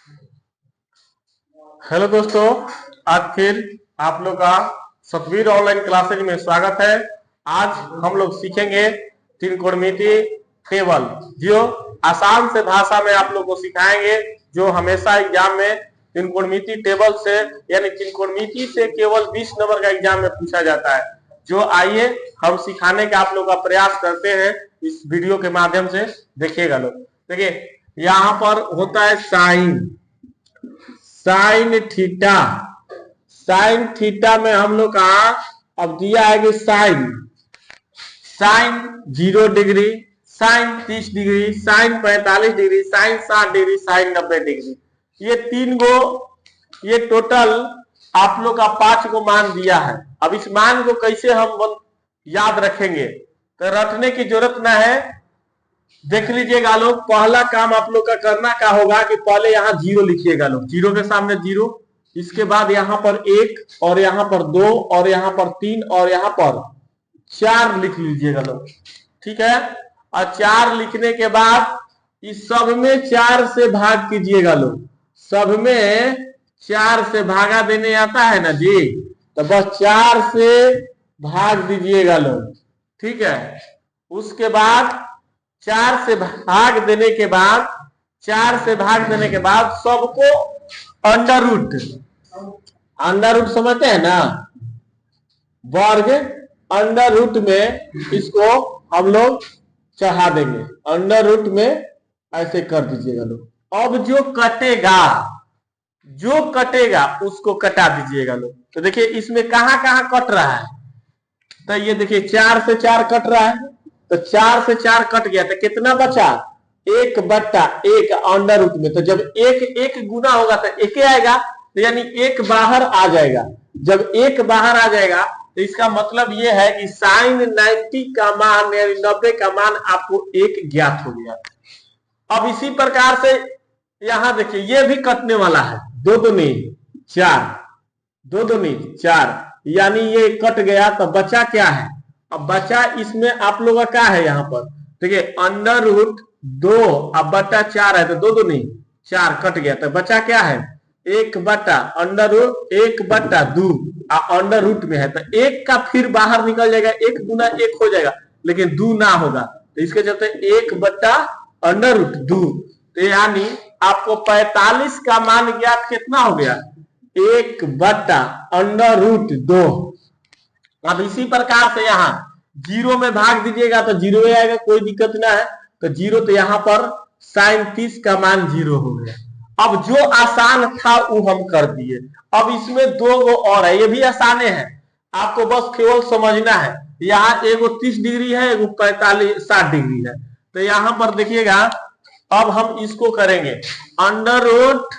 Hello दोस्तों, आज फिर आप लोग का सतवीर ऑनलाइन क्लासेज में स्वागत है। आज हम लोग सीखेंगे त्रिकोणमिति टेबल, जो आसान से भाषा में आप लोग को सिखाएंगे, जो हमेशा एग्जाम में त्रिकोणमिति टेबल से यानी त्रिकोणमिति से केवल 20 नंबर का एग्जाम में पूछा जाता है। जो आइए हम सिखाने का आप लोग का प्रयास करते हैं इस वीडियो के माध्यम से। देखिएगा लोग, देखिए यहाँ पर होता है साइन थीटा। साइन थीटा में हम लोग का अब दिया है कि sine 0 degree, sine 30 degree, sine 45 degree, sine 60 degree, sine 90 degree. ये 3 गो, ये टोटल आप लोग का 5 को मान दिया है। अब इस मान को कैसे हम याद रखेंगे, तो रटने की जरूरत ना है। देख लीजिएगा लोग, पहला काम आप लोग का करना क्या होगा कि पहले यहाँ 0 लिखिएगा लोग, 0 के सामने 0, इसके बाद यहाँ पर 1 और यहाँ पर 2 और यहाँ पर 3 और यहाँ पर 4 लिख लीजिएगा लोग, ठीक है। और 4 लिखने के बाद इस सब में 4 से भाग कीजिएगा लोग। सब में 4 से भागा देने आता है ना जी, तो बस 4 से भाग दीजिएगा लोग, ठीक है। उसके बाद 4 से भाग देने के बाद, 4 से भाग देने के बाद सबको अंडर रूट समझते हैं ना, वर्ग अंडर रूट में इसको हम लोग चढ़ा देंगे। अंडर रूट में ऐसे कर दीजिएगा लोग। अब जो कटेगा उसको कटा दीजिएगा लोग। तो देखिए इसमें कहां कहां कट रहा है, तो ये देखिए 4 से 4 कट रहा है, तो 4 से 4 कट गया, तो कितना बचा 1/1 अंडर रूट में। तो जब 1 गुना होगा तो 1 आएगा, तो यानी 1 बाहर आ जाएगा। जब 1 बाहर आ जाएगा तो इसका मतलब यह है कि साइन 90 का मान यानी 90 का मान आपको 1 ज्ञात हो गया। अब इसी प्रकार से यहां देखिए ये भी कटने वाला है, 2 दूनी 4, 2 दूनी 4, यानी ये कट गया। तो बचा क्या है, अब बचा इसमें आप लोगों का क्या है, यहाँ पर देखिए अंडर रूट 2 अब बटा 4 है, तो 2 दूनी 4 कट गया। तो बचा क्या है 1/2 अंडर रूट में है, तो 1 का फिर बाहर निकल जाएगा, 1 गुना 1 हो जाएगा, लेकिन 2 ना होगा, तो इसके चलते 1/2। तो यानी आपको 45 का मान ज्ञात कितना हो गया 1/2। अब इसी प्रकार से यहाँ 0 में भाग दीजिएगा तो 0 आएगा, कोई दिक्कत ना है। तो 0, तो यहाँ पर साइन 30 का मान 0 हो गया। अब जो आसान था वो हम कर दिए। अब इसमें 2 गो और है, ये भी आसाने हैं, आपको बस केवल समझना है। यहाँ एगो 30 डिग्री है, एगो 60 डिग्री है। तो यहाँ पर देखिएगा, अब हम इसको करेंगे अंडर रूट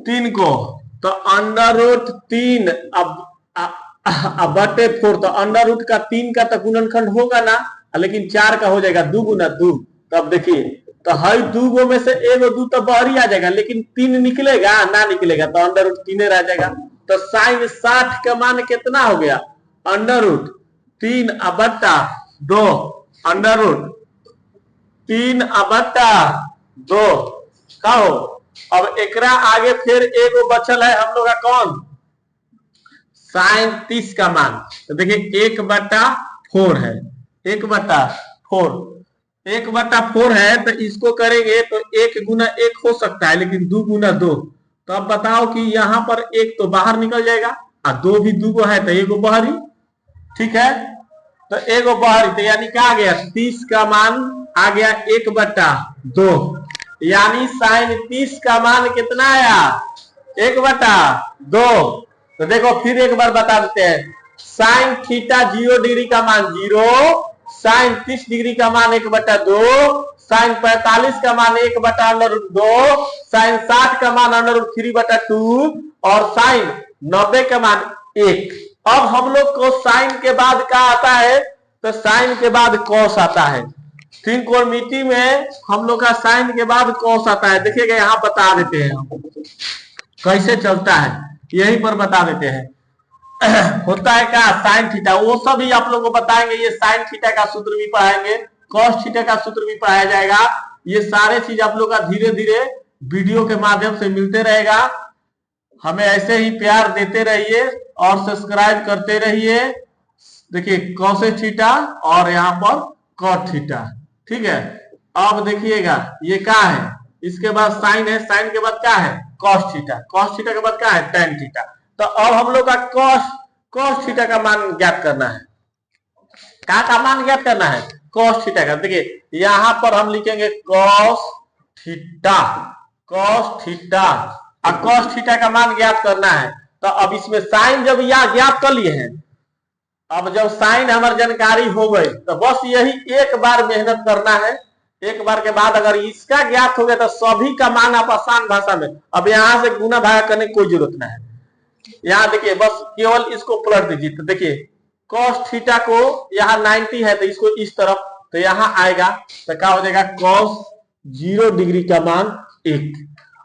3 को, तो अंडर रूट 3 अब बटे 4, तो अंडर रूट का 3 का तो गुणनखंड होगा ना, लेकिन 4 का हो जाएगा 2 गुना 2। तब देखिए, तो हर 2 गो में से एगो 2 तो बाहर ही आ जाएगा, लेकिन 3 निकलेगा ना, निकलेगा, तो अंडर रूट 3 रह जाएगा। तो साइन 60 का मान कितना हो गया अंडर रूट 3/2 अंडर रूट 3/2 का हो। अब एकरा आगे फिर एगो बचल है हम लोग का कौन, साइन 30 का मान। तो देखिए 1/4 है, 1/4 है, तो इसको करेंगे तो 1 गुना 1 हो सकता है, लेकिन 2 गुना 2। तो अब बताओ कि यहाँ पर 1 तो बाहर निकल जाएगा और 2 भी 2 गो है, तो एगो बाहरी, ठीक है। तो एगो बाहरी, तो यानी क्या आ गया 30 का मान आ गया 1/2, यानी साइन 30 का मान कितना आया 1/2। तो देखो फिर एक बार बता देते हैं, साइन थीटा 0 डिग्री का मान 0, साइन 30 डिग्री का मान 1/2, साइन 45 का मान 1/√2, साइन 60 का मान √3/2 और साइन 90 का मान 1। अब हम लोग को साइन के बाद क्या आता है, तो साइन के बाद कॉस आता है। त्रिकोणमिति में हम लोग का साइन के बाद कॉस आता है। देखिएगा यहाँ बता देते हैं कैसे चलता है, यहीं पर बता देते हैं। होता है क्या साइन थीटा, वो सभी आप लोगों को बताएंगे। ये साइन थीटा का सूत्र भी पढ़ाएंगे, कॉस थीटा का सूत्र भी पढ़ाया जाएगा। ये सारे चीज आप लोग का धीरे धीरे वीडियो के माध्यम से मिलते रहेगा। हमें ऐसे ही प्यार देते रहिए और सब्सक्राइब करते रहिए। देखिए कॉसेक थीटा और यहाँ पर कॉट थीटा, ठीक है। अब देखिएगा ये क्या है, इसके बाद साइन है, साइन के बाद क्या है कॉस थीटा, कॉस थीटा के बाद क्या है टेन थीटा। तो अब हम लोग का कॉस थीटा का मान ज्ञात करना है। का मान ज्ञात करना है कॉस थीटा का। देखिए यहां पर हम लिखेंगे कॉस थीटा, कॉस थीटा और कॉस थीटा का मान ज्ञात करना है। तो अब इसमें साइन जब यह ज्ञात कर लिए हैं, अब जब साइन हमारी जानकारी हो गई तो बस यही एक बार मेहनत करना है। एक बार के बाद अगर इसका ज्ञात हो गया तो सभी का मान आप आसान भाषा में, अब यहां से गुना भागा करने की कोई जरूरत नहीं है। यहाँ देखिए बस केवल इसको पलट दीजिए। तो देखिए कॉस थीटा को यहाँ 90 है तो इसको इस तरफ, तो यहाँ आएगा तो क्या हो जाएगा कॉस 0 डिग्री का मान 1।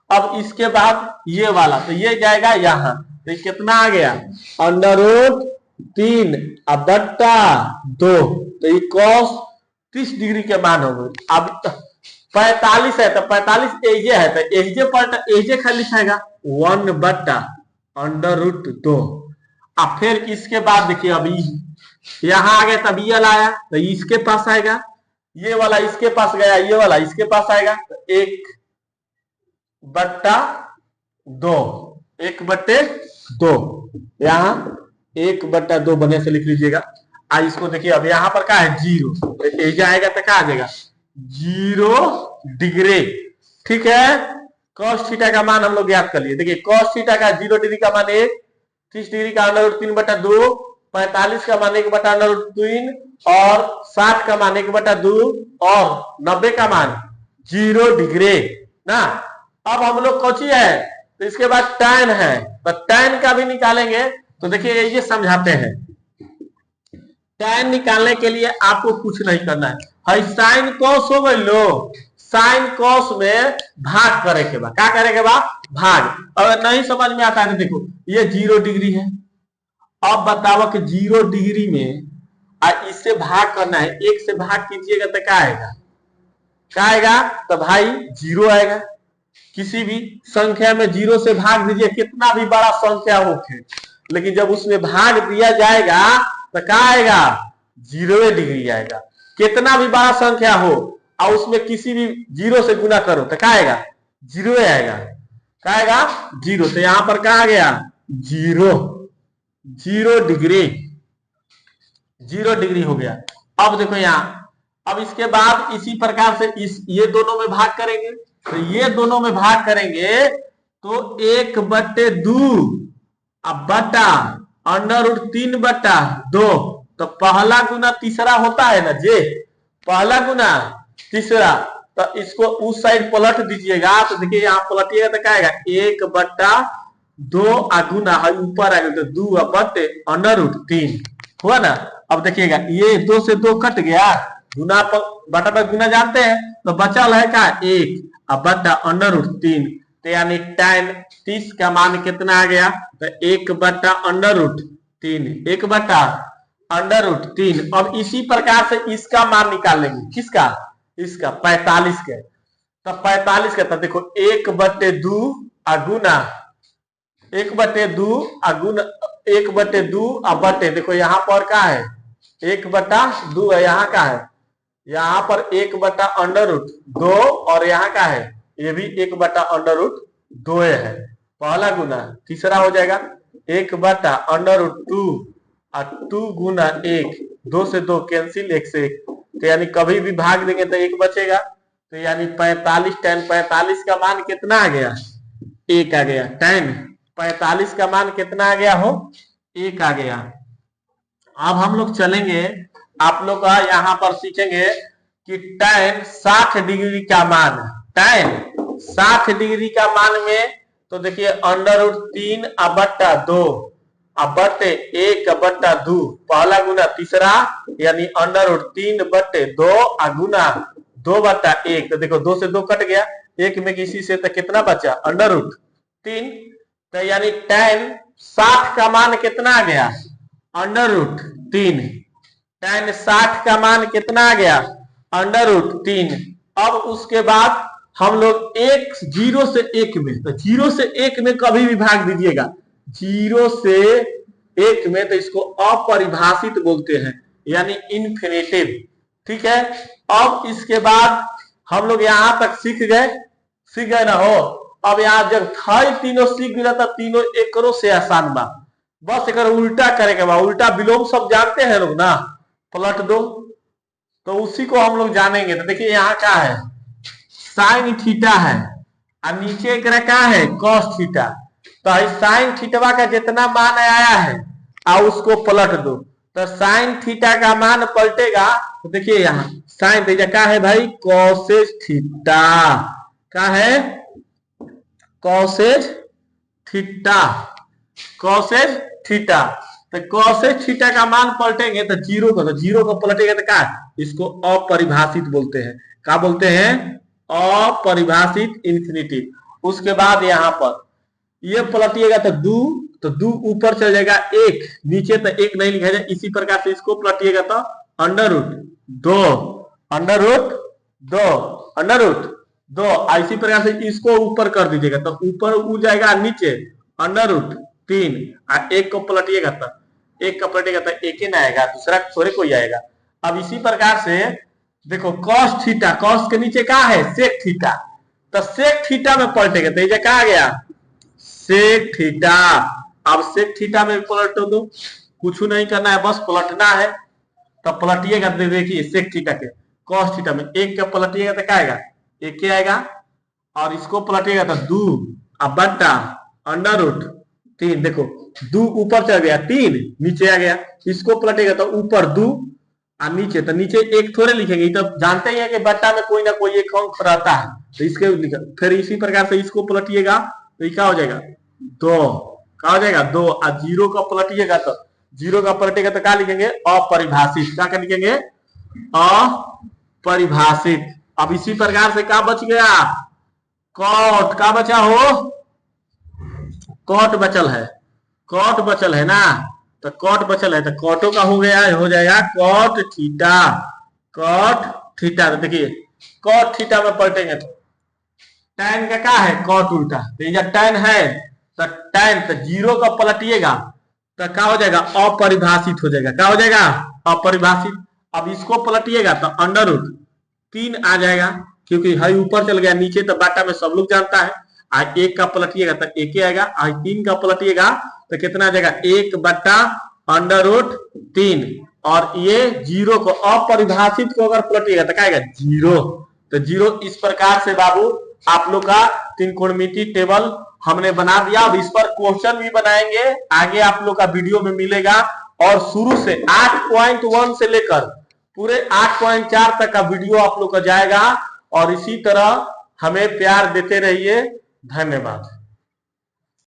अब इसके बाद ये वाला तो ये जाएगा यहाँ, तो कितना आ गया √3 बट्टा 2, तो ये कॉस 30 डिग्री के मान हो गए। अब 45 है तो 45 एजे है तो एजे पर एजे खाली लिखाएगा 1 बट्टा √2। अब फिर इसके बाद देखिए अभी यहाँ आ गया तब ये आया तो इसके पास आएगा, ये वाला इसके पास गया, ये वाला इसके पास आएगा तो 1 बट्टा 2, 1 बट्टे 2, यहाँ 1 बट्टा 2 बने से लिख लीजिएगा। इसको देखिए अब यहाँ पर क्या है 0, तो एजा आएगा तो क्या आ जाएगा 0 डिग्री, ठीक है। कॉस थीटा का मान हम लोग ज्ञात कर लिए। देखिए कॉस थीटा का 0 डिग्री का मान 1, 30 डिग्री का √3 बटा 2, 45 का मान 1 बटा √3 और 60 का मान 1 बटा 2 और 90 का मान 0 डिग्री ना। अब हम लोग कौची है तो इसके बाद tan है, तो tan का भी निकालेंगे। तो देखिए ये समझाते हैं, tan निकालने के लिए आपको कुछ नहीं करना है, साइन कॉस हो गई लो, साइन कॉस में भाग करे के बाद क्या करे के बाद भाग। अगर नहीं समझ में आता है तो देखो ये 0 डिग्री है, अब बताओ कि 0 डिग्री में इससे भाग करना है, 1 से भाग कीजिएगा तो क्या आएगा, क्या आएगा तो भाई 0 आएगा। किसी भी संख्या में 0 से भाग दीजिए, कितना भी बड़ा संख्या हो, लेकिन जब उसमें भाग दिया जाएगा तो क्या आएगा 0 डिग्री आएगा। कितना भी बड़ा संख्या हो और उसमें किसी भी 0 से गुना करो तो क्या आएगा 0 आएगा, क्या आएगा 0। तो यहां पर क्या आ गया 0 डिग्री, 0 डिग्री हो गया। अब देखो यहाँ, अब इसके बाद इसी प्रकार से ये दोनों में भाग करेंगे, तो ये दोनों में भाग करेंगे तो 1 बट्टे 2 अब बटा √3 बटा 2, तो पहला गुना तीसरा होता है ना जे, पहला गुना तीसरा, तो इसको उस साइड पलट दीजिएगा। तो देखिए यहाँ पलटिएगा तो क्या आएगा 1 बट्टा 2 गुना ऊपर आएगा तो 2 बट्टे √3 हुआ ना। अब देखिएगा ये 2 से 2 कट गया, गुना पर बटा पर गुना जानते हैं, तो बचल है क्या 1 बट्टा √3, तो यानी tan 30 का मान कितना आ गया तो 1 बट्टा √3, 1 बट्टा √3। अब इसी प्रकार से इसका मान निकालेंगे, किसका इसका 45 के, तो 45 का तो देखो 1 बट्टे 2 गुना 1 बट्टे 2 गुना 1 बट्टे 2 बट्टे, देखो यहाँ पर क्या है 1 बट्टा 2 है, यहाँ का है यहाँ पर 1 बट्टा √2 और यहाँ का है ये भी 1 बट्टा √2 है, पहला गुना तीसरा हो जाएगा 1 बट्टा √2 और 2 गुना 1, 2 से 2 कैंसिल, 1 से 1, तो यानी कभी भी भाग देंगे तो 1 बचेगा, तो यानी 45 tan 45 का मान कितना आ गया 1 आ गया, tan 45 का मान कितना आ गया हो 1 आ गया। अब हम लोग चलेंगे, आप लोग यहाँ पर सीखेंगे कि tan 60 डिग्री का मान, tan 60 डिग्री का मान में तो देखिए √3 बट्टा 2 बट्टे 1 बट्टा 2, पहला गुना तीसरा यानी √3 बट्टे 2 गुना 2 बट्टा 1, तो देखो 2 से 2 कट गया, 1 में किसी से तो कितना बचा √3, तो यानी tan 60 का मान कितना आ गया √3, tan 60 का मान कितना आ गया √3। अब उसके बाद हम लोग एक 0 से 1 में, तो 0 से 1 में कभी भी भाग दीजिएगा, 0 से 1 में, तो इसको अपरिभाषित बोलते हैं, यानी इन्फिनेटिव। ठीक है, अब इसके बाद हम लोग यहां तक सीख गए ना हो। अब यहाँ जब थई तीनों सीख गया था, तीनों एकरों से आसान बा, बस एक उल्टा करेगा बा। उल्टा विलोम सब जानते हैं लोग ना, पलट दो, तो उसी को हम लोग जानेंगे। तो देखिए यहाँ क्या है, साइन थीटा है और नीचे क्या है, कॉस थीटा। तो साइन थीटा का जितना मान आया है और उसको पलट दो, तो साइन थीटा का मान पलटेगा। तो देखिए यहाँ साइन थीटा क्या है भाई, कॉसेज थीटा। क्या है, कॉसेज थीटा, कॉसेज थीटा। तो कॉसेज थीटा का मान पलटेंगे तो 0 को, तो 0 को पलटेगा तो क्या, इसको अपरिभाषित बोलते हैं। क्या बोलते हैं, अपरिभाषित इन्फिनिटिव। उसके बाद यहाँ पर ये पलटिएगा तो दू ऊपर चल जाएगा, 1 नीचे, तो 1 नहीं लिखा जाए। इसी प्रकार से इसको पलटिएगा तो under root 2, under root 2, under root 2। इसी प्रकार से इसको ऊपर कर दीजिएगा तो ऊपर उ जाएगा, नीचे अंडर रूट 3, और 1 को पलटिएगा तो 1 का पलटेगा तो 1 ही ना आएगा, दूसरा थोड़े कोई आएगा। अब इसी प्रकार से देखो कॉस थीटा, कॉस के नीचे क्या है, सेक थीटा, तो सेक थीटा में पलटेगा तो ये क्या आ गया, सेक थीटा। अब सेक थीटा में पलट दो, कुछ नहीं करना है, बस पलटना है। तो पलटिएगा तो देखिए सेक थीटा के कॉस थीटा में 1 का पलटिएगा तो क्या आएगा, 1 आएगा, और इसको पलटिएगा तो 2 अब बट्टा अंडर रूट 3। देखो 2 ऊपर चल गया, 3 नीचे आ गया, इसको पलटेगा तो ऊपर 2 और नीचे, तो नीचे 1 थोड़े लिखेंगे, तो जानते ही है कि बट्टा में कोई ना कोई एक अंक रहता है, तो इसके फिर इसी प्रकार से इसको पलटिएगा तो क्या हो जाएगा, 2। क्या हो जाएगा, 2। और 0 का पलटिएगा तो 0 का पलटेगा तो क्या लिखेंगे, अपरिभाषित। क्या लिखेंगे, अपरिभाषित। अब इसी प्रकार से क्या बच गया, कॉट। क्या बचा हो, कॉट बचल है, कॉट बचल है ना, तो कॉट बचल है, तो कॉटो का हो गया, हो जाएगा कॉट थीटा, कॉट थीटा। तो देखिए कॉट थीटा में पलटेंगे तो टैन का क्या है, कॉट उल्टा, तो ये टैन है तो टैन, तो 0 का पलटिएगा तो क्या हो जाएगा, अपरिभाषित हो जाएगा। क्या हो जाएगा, अपरिभाषित। अब इसको पलटिएगा तो अंडर रूट 3 आ जाएगा, क्योंकि हाई ऊपर चल गया, नीचे तो बाटा में सब लोग जानता है। 1 का पलटिएगा तो 1 आएगा, 3 का पलटिएगा तो कितना आ जाएगा, 1 बट्टा अंडर रूट 3। और ये 0 को अपरिभाषित को अगर पलटिएगा तो क्या आएगा, 0। तो 0 इस प्रकार से बाबू आप लोग का त्रिकोणमिति टेबल हमने बना दिया। अब इस पर क्वेश्चन भी बनाएंगे, आगे आप लोग का वीडियो में मिलेगा। और शुरू से 8.1 से लेकर पूरे 8.4 तक का वीडियो आप लोग का जाएगा। और इसी तरह हमें प्यार देते रहिए। धन्यवाद।